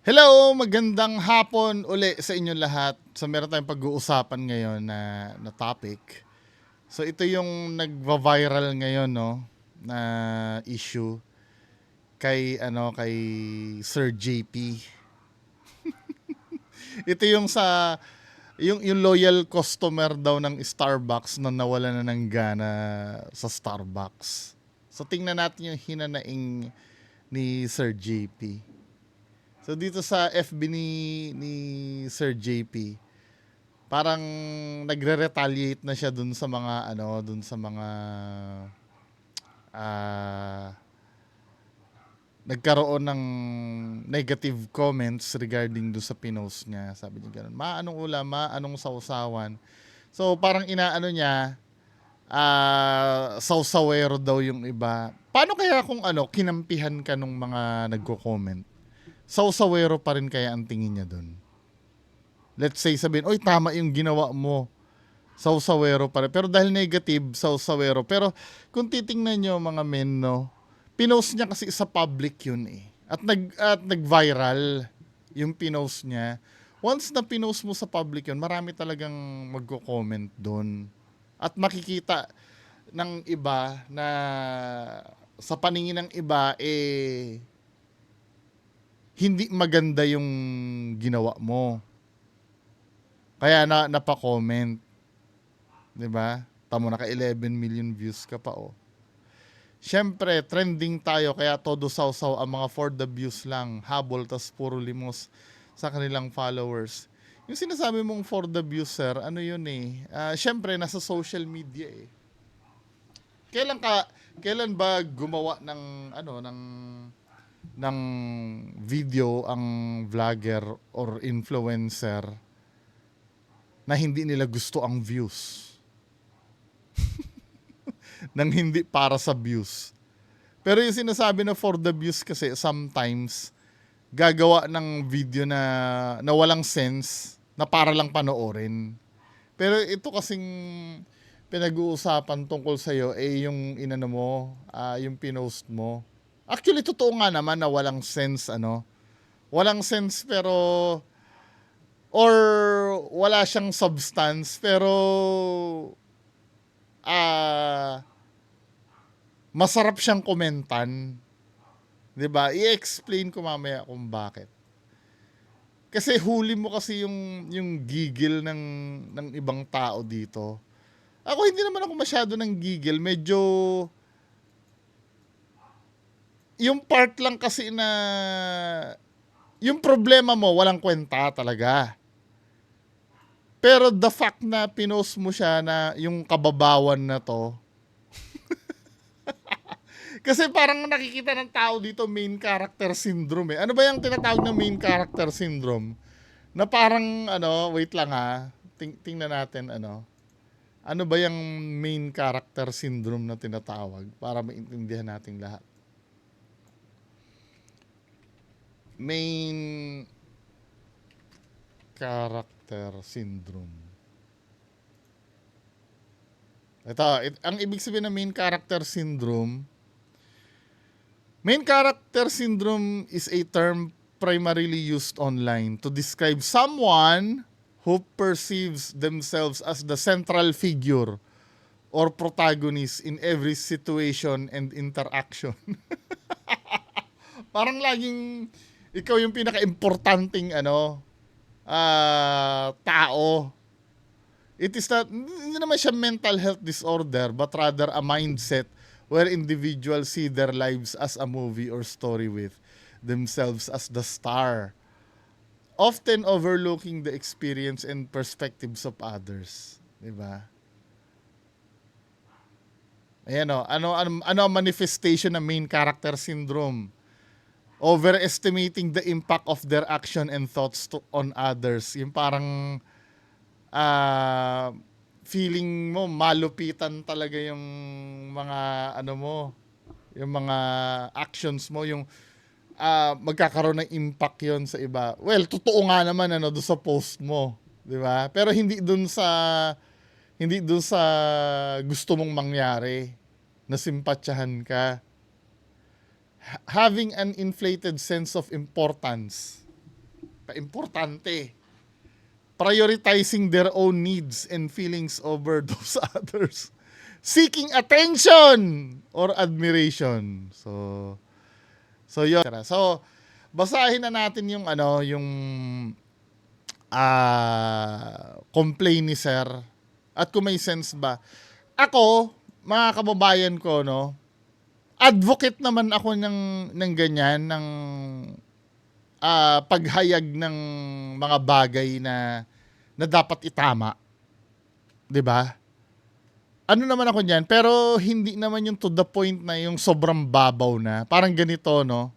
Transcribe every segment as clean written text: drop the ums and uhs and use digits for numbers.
Hello, magandang hapon uli sa inyong lahat. So meron tayong pag-uusapan ngayon na topic. So ito yung nagva-viral ngayon, no, na issue kay Sir JP. Ito yung yung loyal customer daw ng Starbucks na nawala na ng gana sa Starbucks. So tingnan natin yung hinanaing ni Sir JP. So dito sa FB ni Sir JP, parang nagre-retaliate na siya dun sa mga dun sa mga ah nagkaroon ng negative comments regarding do sa pinost niya. Sabi niya ganun, anong ulam, anong sausawan. So parang inaano niya, sausawero daw yung iba. Paano kaya kung kinampihan ka nung mga nagko-comment? Sausawero pa rin kaya ang tingin niya dun? Let's say sabihin, oy tama yung ginawa mo. Sausawero pa rin. Pero dahil negative, sausawero. Pero kung titingnan nyo mga men, no, pinost niya kasi sa public yun eh. At nag-viral yung pinost niya. Once na pinost mo sa public yun, marami talagang magko-comment doon. At makikita ng iba na sa paningin ng iba, hindi maganda yung ginawa mo. Kaya napa-comment. 'Di ba? Tamo naka 11 million views ka pa oh. Siyempre, trending tayo kaya todo sausaw ang mga for the views lang, habol tas puro limos sa kanilang followers. Yung sinasabi mong for the views, sir, ano yun eh? Siyempre, nasa social media eh. Kailan ba gumawa ng video ang vlogger or influencer na hindi nila gusto ang views? Nang hindi para sa views. Pero yung sinasabi na for the views kasi sometimes gagawa ng video na walang sense na para lang panoorin. Pero ito kasing pinag-uusapan tungkol sa'yo yung inano mo, yung pinost mo. Actually, totoo nga naman na walang sense, Walang sense pero or wala siyang substance pero masarap siyang komentan. 'Di ba? I-explain ko mamaya kung bakit. Kasi huli mo kasi yung gigil ng ibang tao dito. Ako hindi naman ako masyado ng gigil, medyo yung part lang kasi na yung problema mo walang kwenta talaga. Pero the fact na pinost mo siya na yung kababawan na to, kasi parang nakikita ng tao dito main character syndrome eh. Ano ba yung tinatawag na main character syndrome? Na parang wait lang ha. Tingnan natin Ano ba yung main character syndrome na tinatawag para maintindihan nating lahat? Main character syndrome. Ang ibig sabihin ng main character syndrome is a term primarily used online to describe someone who perceives themselves as the central figure or protagonist in every situation and interaction. Parang laging ikaw yung pinaka-importanting tao. It is not, hindi naman siya mental health disorder, but rather a mindset where individuals see their lives as a movie or story with themselves as the star, often overlooking the experience and perspectives of others. Diba? Ayan o, ano ang manifestation ng main character syndrome? Overestimating the impact of their action and thoughts on others. Yung parang feeling mo malupitan talaga yung mga yung mga actions mo, yung magkakaroon ng impact yon sa iba. Well, totoo nga naman do sa post mo, 'di ba? Pero hindi dun sa gusto mong mangyari na simpatyahan ka. Having an inflated sense of importance. Importante. Prioritizing their own needs and feelings over those others. Seeking attention or admiration. So yun. So, basahin na natin yung yung complaint ni sir. At kung may sense ba. Ako, mga kababayan ko, no, advocate naman ako ng ganyan, ng paghayag ng mga bagay na dapat itama. 'Di ba? Ano naman ako niyan, pero hindi naman yung to the point na yung sobrang babaw na. Parang ganito, no?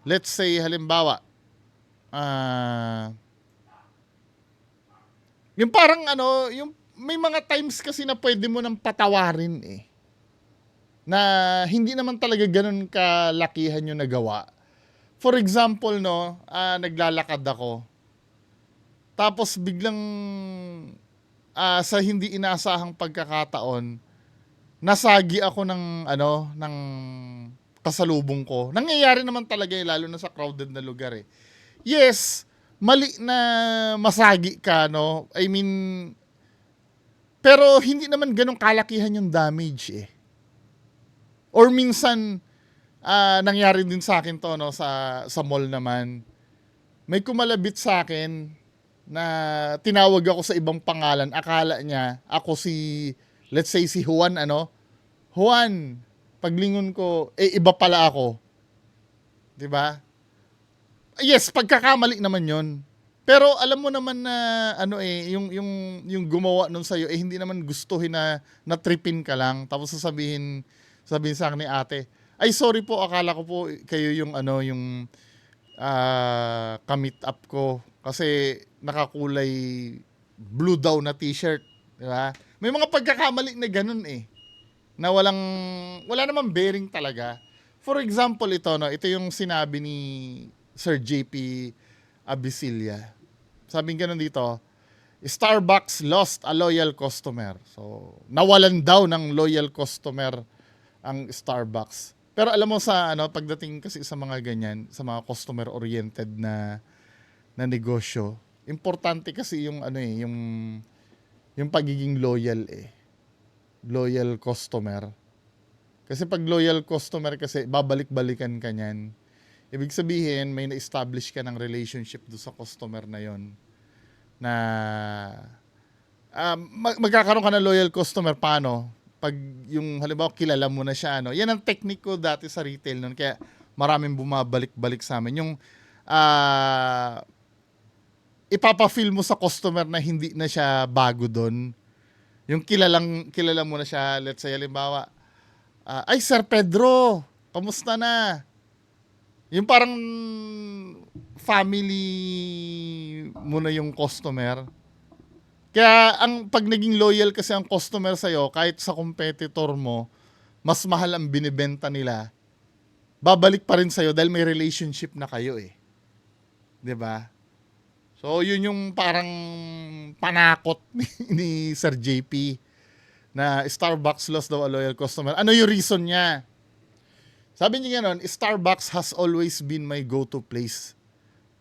Let's say, halimbawa, yung parang yung may mga times kasi na pwede mo nang patawarin eh. Na hindi naman talaga ganun kalakihan yung nagawa. For example, no, naglalakad ako. Tapos biglang sa hindi inaasahang pagkakataon, nasagi ako ng ng kasalubong ko. Nangyayari naman talaga lalo na sa crowded na lugar eh. Yes, mali na masagi ka, no? I mean, pero hindi naman ganun kalakihan yung damage eh. Or minsan, nangyari din sa akin to, no, sa mall naman. May kumalabit sa akin na tinawag ako sa ibang pangalan. Akala niya ako si, let's say si Juan, Juan. Paglingon ko, iba pala ako. 'Di ba? Yes, pagkakamali naman 'yon. Pero alam mo naman na yung gumawa nun sa'yo hindi naman gustuhin na natripin ka lang. Tapos sabihin sa akin ni ate, ay sorry po, akala ko po kayo yung yung ka-meet up ko kasi nakakulay blue daw na t-shirt, di ba? May mga pagkakamali na ganun eh. Na wala namang bearing talaga. For example, ito yung sinabi ni Sir JP Abisilla. Sabing ganun dito, Starbucks lost a loyal customer. So, nawalan daw ng loyal customer ang Starbucks. Pero alam mo sa pagdating kasi sa mga ganyan, sa mga customer oriented na negosyo, importante kasi yung yung pagiging loyal eh. Loyal customer. Kasi pag loyal customer kasi babalik-balikan ka niyan. Ibig sabihin may na-establish ka ng relationship do sa customer na yon na magkakaroon ka ng loyal customer. Paano? Pag yung halimbawa kilala mo na siya, yan ang technique ko dati sa retail noon, kaya maraming bumabalik-balik sa amin yung ipapa-feel mo sa customer na hindi na siya bago doon. Yung kilala mo na siya, let's say halimbawa, ay Sir Pedro, kamusta na? Yung parang family mo na yung customer. Kaya pag naging loyal kasi ang customer sa'yo, kahit sa competitor mo, mas mahal ang binibenta nila, babalik pa rin sa'yo dahil may relationship na kayo eh. 'Di ba? So, yun yung parang panakot ni Sir JP na Starbucks lost daw a loyal customer. Ano yung reason niya? Sabi niya gano'n, Starbucks has always been my go-to place.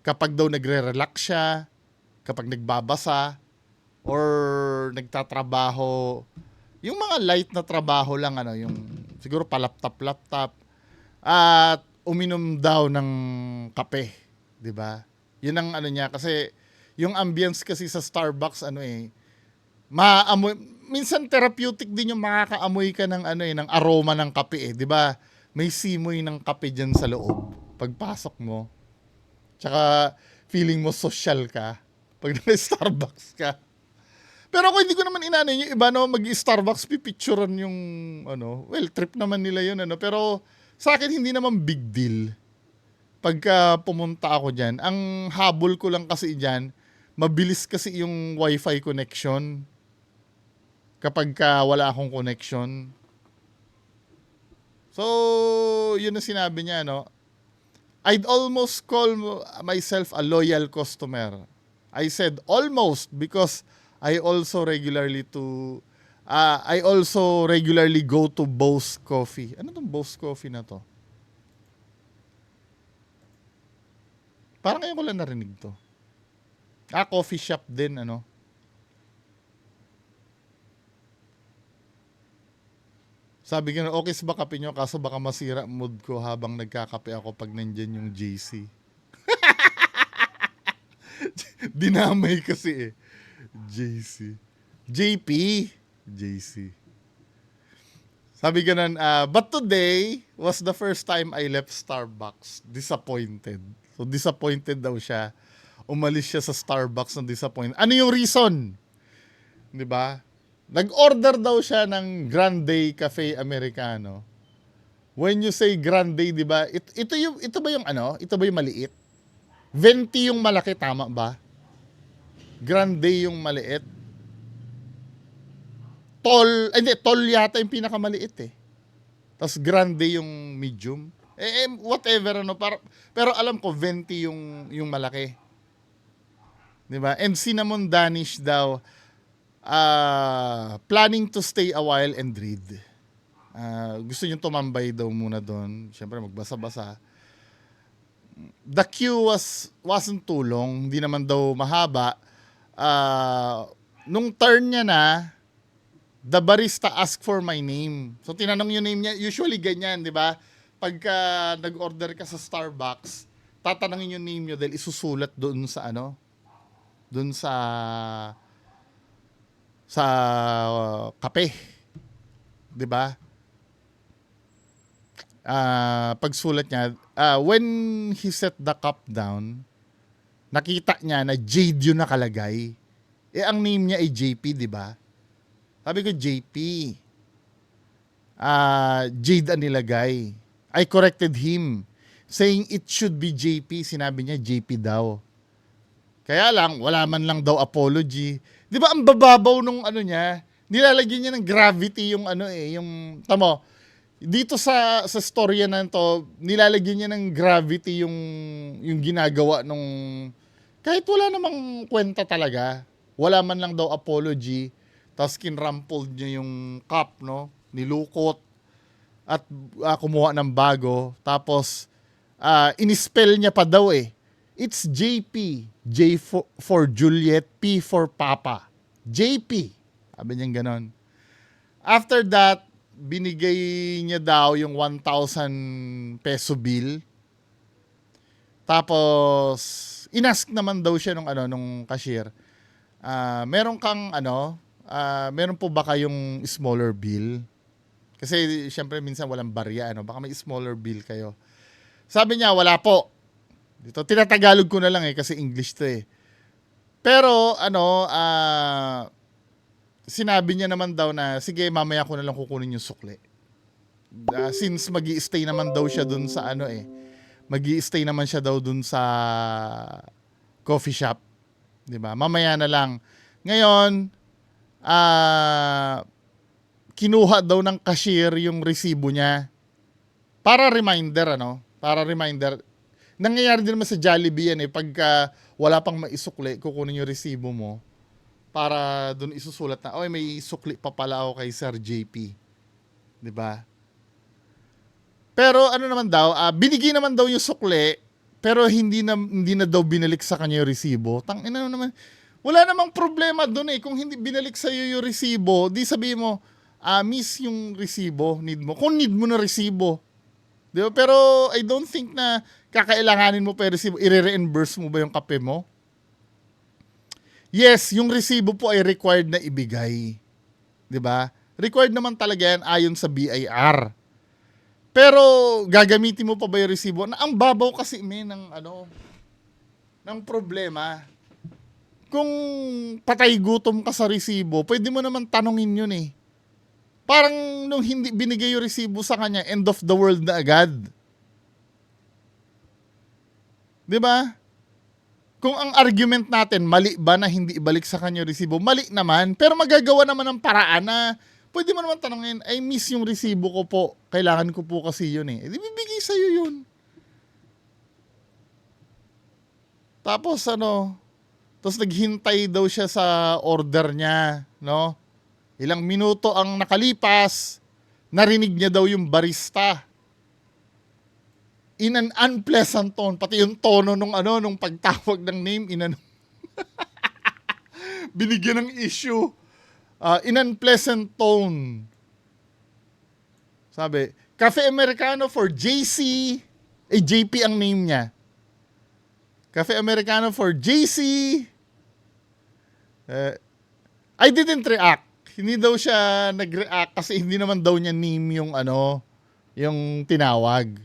Kapag daw nagre-relax siya, kapag nagbabasa, or nagtatrabaho, yung mga light na trabaho lang, yung siguro pa-laptop, at uminom daw ng kape, 'di ba? Yun ang niya kasi yung ambience kasi sa Starbucks maamoy, minsan therapeutic din yung makakaamoy ka ng ng aroma ng kape 'di ba? May simoy ng kape diyan sa loob pagpasok mo. Tsaka feeling mo social ka pag na-Starbucks ka. Pero ako hindi ko naman yung iba mag-Starbucks pipicturean yung well, trip naman nila yun pero sa akin hindi naman big deal. Pagka pumunta ako diyan, ang habol ko lang kasi diyan, mabilis kasi yung wifi connection kapag wala akong connection. So, yun ang sinabi niya, I'd almost call myself a loyal customer. I said almost because I also regularly go to Boss Coffee. Ano tong Boss Coffee na to? Parang ngayon ko lang narinig to. Coffee shop din, ano. Sabi ko, okay ba kape nyo? Kaso baka masira mood ko habang nagkakape ako pag nandyan yung JC. Dinamay kasi eh. JC. JP. JC. Sabi ganun, but today was the first time I left Starbucks. Disappointed. So, disappointed daw siya. Umalis siya sa Starbucks ng disappointed. Ano yung reason? Di ba? Nag-order daw siya ng Grande Cafe Americano. When you say Grande, di ba? Ito ba yung ano? Ito ba yung maliit? Venti yung malaki, tama ba? Grande yung maliit. Tall yata yung pinakamaliit eh. Tapos grande yung medium. Whatever ano, pero alam ko venti yung malaki. 'Di ba? And cinnamon Danish daw planning to stay a while and read. Gusto niyo tumambay daw muna doon. Siyempre magbasa-basa. The queue wasn't too long, hindi naman daw mahaba. Nung turn niya na, the barista asked for my name. So, tinanong yung name niya. Usually, ganyan, di ba? Pagka nag-order ka sa Starbucks, tatanungin yung name niyo dahil isusulat doon sa ano? Doon sa kape. Di ba? Pagsulat niya, when he set the cup down, nakita niya na Jade yun nakalagay. Ang name niya ay JP, di ba? Sabi ko, JP. Jade ang nilagay. I corrected him, saying it should be JP. Sinabi niya, JP daw. Kaya lang, wala man lang daw apology. Di ba ang bababaw nung ano niya? Nilalagyan niya ng gravity yung ano eh, yung, tamo, dito sa storya na to, nilalagyan niya ng gravity yung ginagawa nung, kahit wala namang kwenta talaga, wala man lang daw apology, tapos kinrampled niya yung cup, no? Nilukot at kumuha ng bago. Tapos, inispell niya pa daw eh. It's JP. J for Juliet, P for Papa. JP. Sabi niya ganon. After that, binigay niya daw yung 1,000 peso bill. Tapos, inask naman daw siya nung cashier. Meron kang meron po ba kayong smaller bill? Kasi syempre minsan walang barya, baka may smaller bill kayo. Sabi niya, wala po. Dito, tinatagalog ko na lang kasi English to eh. Pero sinabi niya naman daw na, sige, mamaya ko na lang kukunin yung sukli. Since magi-stay naman daw siya dun sa magi-stay naman siya daw dun sa coffee shop. 'Di ba? Mamaya na lang. Ngayon, kinuha daw ng cashier yung resibo niya. Para reminder, Para reminder. Nangyayari din naman sa Jollibee yan eh. Pagka wala pang maisukli, kukunin yung resibo mo. Para doon isusulat na, may sukli pa pala ako kay Sir JP. 'Di ba? Pero naman daw, binigay naman daw yung sukli, pero hindi na daw binalik sa kanya yung resibo. Tangina naman. Wala namang problema doon eh. Kung hindi binalik sa iyo yung resibo, di sabihin mo, miss yung resibo, need mo. Kung need mo na resibo. Di ba? Pero I don't think na kakailanganin mo pa yung resibo. I-reimburse mo ba yung kape mo? Yes, yung resibo po ay required na ibigay. Di ba? Required naman talaga yan ayon sa BIR. Pero gagamitin mo pa ba yung resibo? Ang babaw kasi ng problema. Kung patay gutom ka sa resibo, pwede mo naman tanungin yun eh. Parang nung hindi binigay yung resibo sa kanya, end of the world na agad. 'Di ba? Kung ang argument natin, mali ba na hindi ibalik sa kanya yung resibo? Mali naman, pero magagawa naman ng paraan na pwede mo naman tanungin, I miss yung resibo ko po. Kailangan ko po kasi yun eh. Di bibigay sa'yo yun. Tapos tapos naghintay daw siya sa order niya, no? Ilang minuto ang nakalipas, narinig niya daw yung barista. in an unpleasant tone, pati yung tono nung pagtawag ng name, binigyan ng issue. In unpleasant tone. Sabi, Cafe Americano for JC. JP ang name niya. Cafe Americano for JC. I didn't react. Hindi daw siya nag-react kasi hindi naman daw niya name yung tinawag.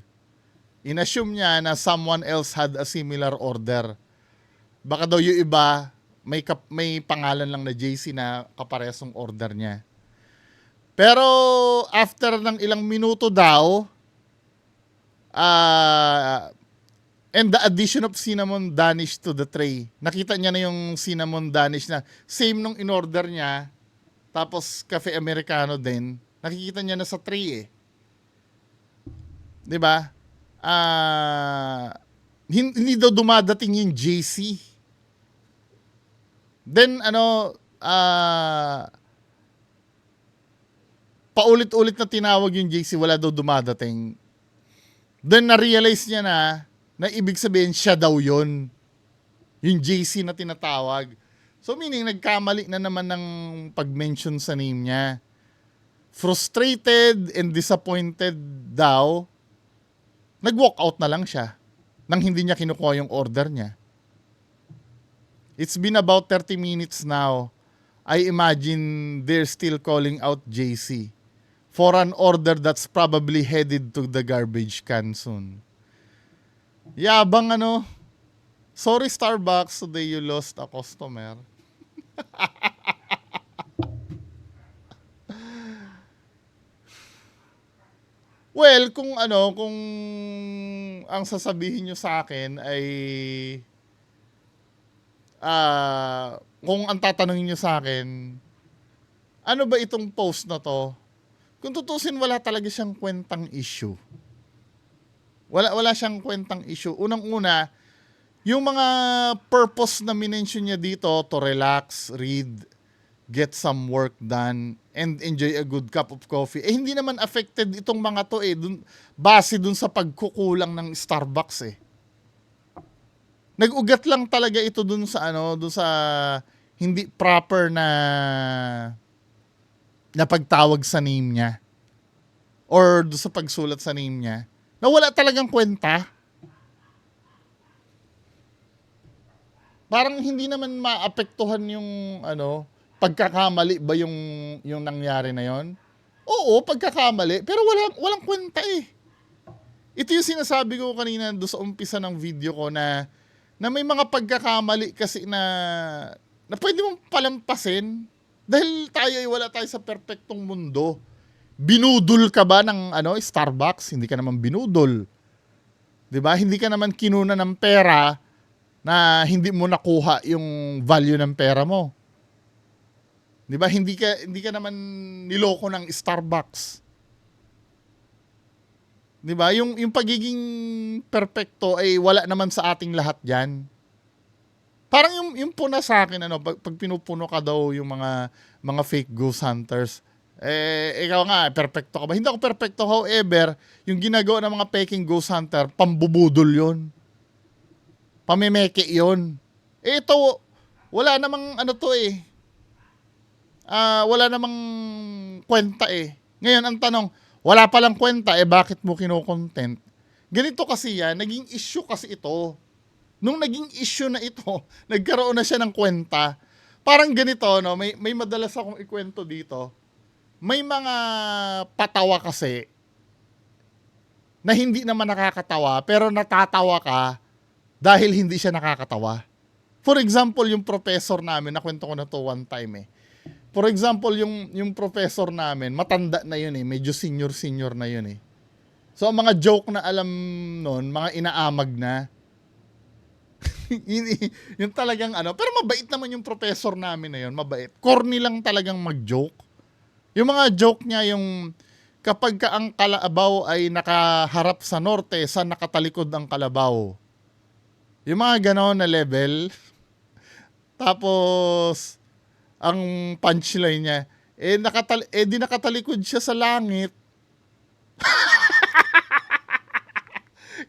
Inassume niya na someone else had a similar order. Baka daw yung iba, may pangalan lang na JC na kaparehong order niya. Pero after ng ilang minuto daw, and the addition of cinnamon Danish to the tray. Nakita niya na yung cinnamon Danish na same nung in-order niya. Tapos Cafe Americano din. Nakikita niya na sa tray eh. 'Di ba? Hindi daw dumadating yung JC. Then paulit-ulit na tinawag yung JC, wala daw dumadating. Then na-realize niya na ibig sabihin siya daw yun. Yung JC na tinatawag. So meaning nagkamali na naman ng pag-mention sa name niya. Frustrated and disappointed daw, nag-walk out na lang siya nang hindi niya kinukuha yung order niya. It's been about 30 minutes now. I imagine they're still calling out JC for an order that's probably headed to the garbage can soon. Yabang Sorry Starbucks, today you lost a customer. Well, kung ang sasabihin nyo sa akin ay kung ang tatanungin nyo sa akin, ano ba itong post na to? Kung tutusin, wala talaga siyang kwentang issue. Wala siyang kwentang issue. Unang-una, yung mga purpose na minention niya dito, to relax, read, get some work done, and enjoy a good cup of coffee, hindi naman affected itong mga to base dun sa pagkukulang ng Starbucks Nag-ugat lang talaga ito dun sa hindi proper na pagtawag sa name niya or dun sa pagsulat sa name niya na wala talagang kwenta. Parang hindi naman maapektuhan yung pagkakamali ba yung nangyari na yon? Oo, pagkakamali, pero walang kwenta Ito yung sinasabi ko kanina do sa umpisa ng video ko na may mga pagkakamali kasi na pwede mong palampasin dahil wala tayo sa perpektong mundo. Binudol ka ba ng Starbucks? Hindi ka naman binudol. 'Di ba? Hindi ka naman kinuna ng pera na hindi mo nakuha yung value ng pera mo. 'Di ba? Hindi ka naman niloko ng Starbucks. 'Di ba? Yung pagiging perpekto ay wala naman sa ating lahat 'yan. Parang yung puna sa akin pag pinupuno ka daw yung mga fake ghost hunters, ikaw nga perpekto ka ba? Hindi ako perpekto, however, yung ginagawa ng mga peking ghost hunter, pambubudol 'yon. Pamemeke 'yon. Ito wala namang wala namang kwenta Ngayon ang tanong, wala palang kwenta, bakit mo kino-content? Ganito kasi yan, naging issue kasi ito. Nung naging issue na ito, nagkaroon na siya ng kwenta. Parang ganito, may madalas akong ikwento dito. May mga patawa kasi na hindi naman nakakatawa, pero natatawa ka dahil hindi siya nakakatawa. For example, yung professor namin, nakwento ko na to one time For example, yung professor namin, matanda na yun medyo senior na yun So, ang mga joke na alam nun, mga inaamag na. Yung talagang pero mabait naman yung professor namin na yun, mabait. Corny lang talagang mag-joke. Yung mga joke niya, yung kapag ka ang kalabaw ay nakaharap sa norte, saan nakatalikod ang kalabaw? Yung mga ganon na level. Tapos, ang punchline niya, di nakatalikod siya sa langit.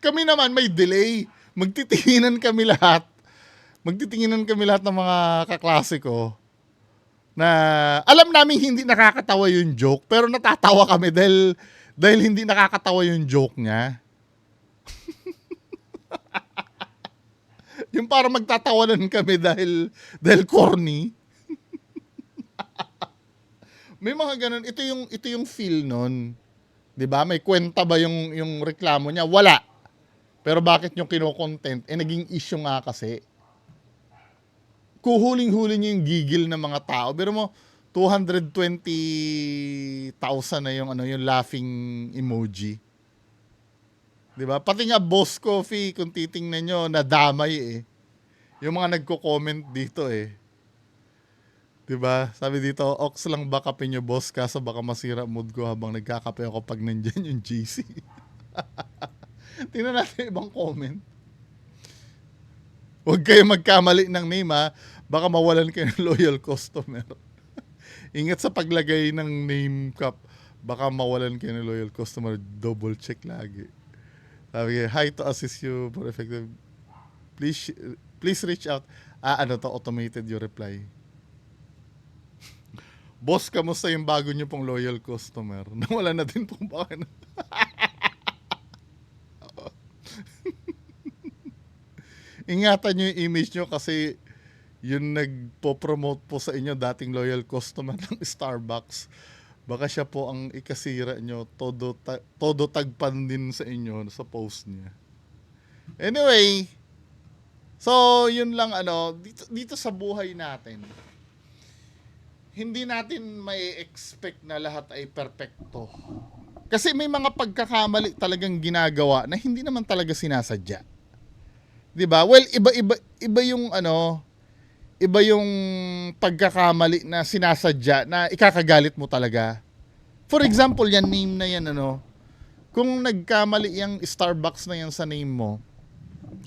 Kami naman may delay. Magtitinginan kami lahat. Magtitinginan kami lahat ng mga kaklase ko na alam namin hindi nakakatawa yung joke pero natatawa kami dahil hindi nakakatawa yung joke niya. Yung para magtatawanan kami dahil corny. May mga ganun. Ito yung feel nun. 'Di ba? May kwenta ba yung reklamo niya? Wala. Pero bakit yung kino-content? Naging issue nga kasi. Kuhuling-huli niyo yung gigil ng mga tao. Pero mo 220,000 na yung laughing emoji. 'Di ba? Pati nga Boss Coffee kung titingnan niyo nadamay eh. Yung mga nagko-comment dito eh. 'Di ba? Sabi dito, "Ox lang ba kape niyo, boss? Kaso baka masira mood ko habang nagkakape ako pag nandiyan yung GC." Tingnan natin ibang comment. Huwag kayo magkamali ng name ha. Baka mawalan kayo ng loyal customer. Ingat sa paglagay ng name cap. Baka mawalan kayo ng loyal customer. Double check lagi. Sabi, "Hi, to assist you for effective. Please reach out." Automated yung reply. "Boss, kamusta yung bago nyo pong loyal customer?" Nawala na din po baka na. Ingatan nyo yung image nyo kasi yung nagpo-promote po sa inyo, dating loyal customer ng Starbucks. Baka siya po ang ikasira nyo, todo tagpan din sa inyo sa post niya. Anyway, so yun lang dito sa buhay natin. Hindi natin may expect na lahat ay perpekto. Kasi may mga pagkakamali talagang ginagawa na hindi naman talaga sinasadya. 'Di ba? Well, iba yung pagkakamali na sinasadya na ikakagalit mo talaga. For example, yan name na yan kung nagkamali yung Starbucks na yan sa name mo,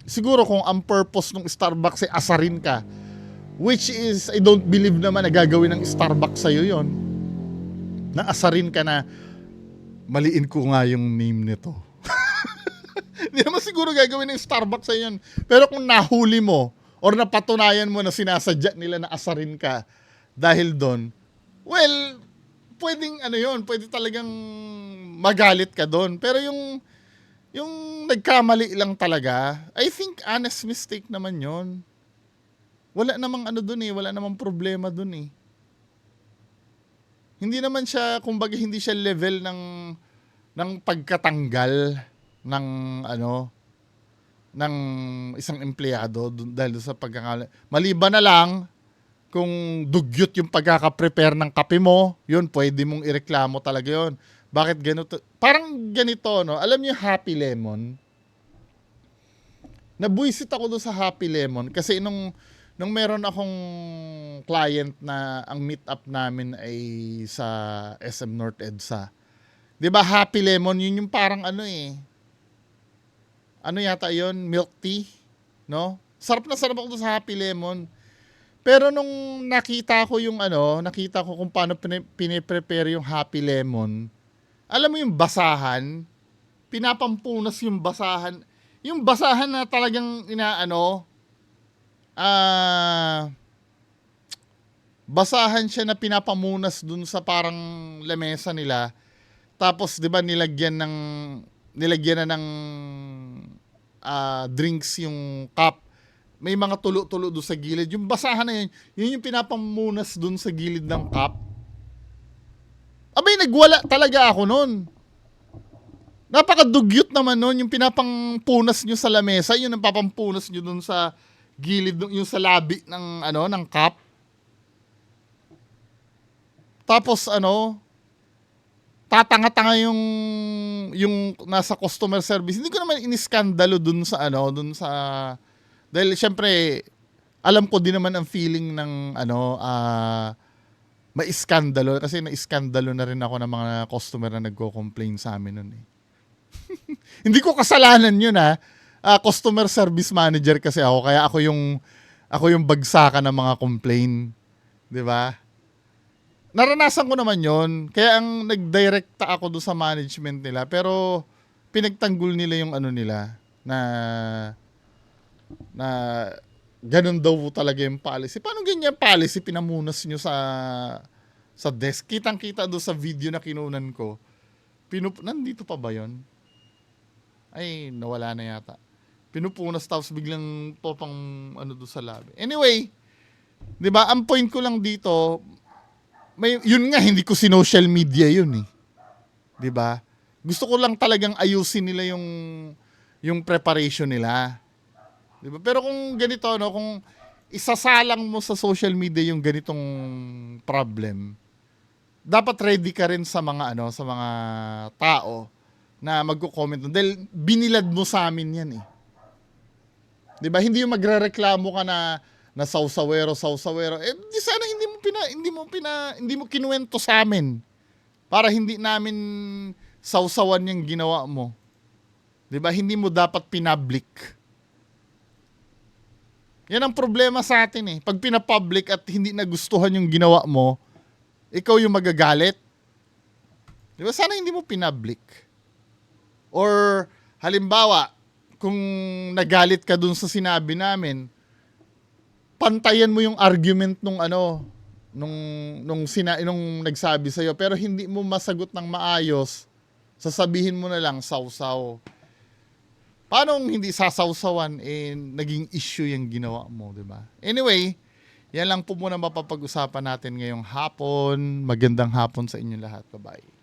siguro kung ang purpose ng Starbucks ay asarin ka, which is, I don't believe naman na gagawin ng Starbucks sa'yo yon. Na asarin ka na, maliin ko nga yung name nito. Hindi naman siguro gagawin ng Starbucks sa'yo yun. Pero kung nahuli mo, or napatunayan mo na sinasadya nila na asarin ka dahil doon, well, pwedeng pwede talagang magalit ka doon. Pero yung nagkamali lang talaga, I think honest mistake naman yon. Wala namang wala namang problema dun eh. Hindi naman siya, kumbaga hindi siya level ng pagkatanggal ng ng isang empleyado dahil sa pagkakala. Maliban na lang kung dugyot yung pagkaka-prepare ng kape mo, yun pwede mong ireklamo talaga yun. Bakit ganito? Parang ganito, alam niyo Happy Lemon? Nabuisit ako doon sa Happy Lemon kasi nung meron akong client na ang meet up namin ay sa SM North EDSA. 'Di ba Happy Lemon yun yung parang yata yun, milk tea, no? Sarap na sarap ako doon sa Happy Lemon. Pero nung nakita ko kung paano piniprepare yung Happy Lemon, alam mo yung basahan, pinapampunas yung basahan. Yung basahan na talagang basahan siya na pinapamunas dun sa parang lamesa nila. Tapos 'di ba nilagyan na ng drinks yung cup. May mga tulo-tulo doon sa gilid. Yung basahan na yun yung pinapamunas dun sa gilid ng cup. Abay, nagwala talaga ako nun. Napakadugyot naman nun, yung pinapangpunas nyo sa lamesa, yun ang papampunas nyo dun sa gilid, yung sa labi ng cup. Tapos tatanga-tanga yung nasa customer service. Hindi ko naman iniskandalo dun sa dahil syempre alam ko din naman ang feeling ng maiskandalo kasi naiskandalo na rin ako ng mga customer na nagko-complain sa amin nun eh. Hindi ko kasalanan yun customer service manager kasi ako kaya ako yung bagsakan ng mga complain, 'di ba? Naranasan ko naman yon. Kaya ang nagdirekta ako doon sa management nila. Pero pinagtanggol nila yung nila. na na ganun daw talaga yung policy. Paano ganyan policy pinamunas nyo sa desk? Kitang-kita doon sa video na kinunan ko. Nandito pa ba yon? Ay, nawala na yata. Pinupunas tapos biglang popang ano doon sa labi. Anyway, 'di ba? Ang point ko lang dito, yun nga hindi ko social media yun eh. 'Di ba? Gusto ko lang talagang ayusin nila yung preparation nila. 'Di ba? Pero kung ganito no, kung isasalang mo sa social media yung ganitong problem, dapat ready ka rin sa mga sa mga tao na magko-comment dahil binilad mo sa amin 'yan eh. 'Di ba? Hindi yung magrereklamo ka na sawsawero. Di sana hindi mo kinuwento sa amin para hindi namin sawsawan yung ginawa mo. 'Di ba? Hindi mo dapat pinablik. Yan ang problema sa atin eh. Pag pinapublic at hindi nagustuhan yung ginawa mo, ikaw yung magagalit. 'Di ba? Sana hindi mo pinablik. Or halimbawa, kung nagalit ka dun sa sinabi namin, pantayan mo yung argument nung nung nagsabi sa'yo, pero hindi mo masagot ng maayos, sasabihin mo na lang sawsaw. Paano hindi sasawsawan naging issue yung ginawa mo, 'di ba? Anyway, yan lang po muna mapapag-usapan natin ngayong hapon. Magandang hapon sa inyo lahat. Bye-bye.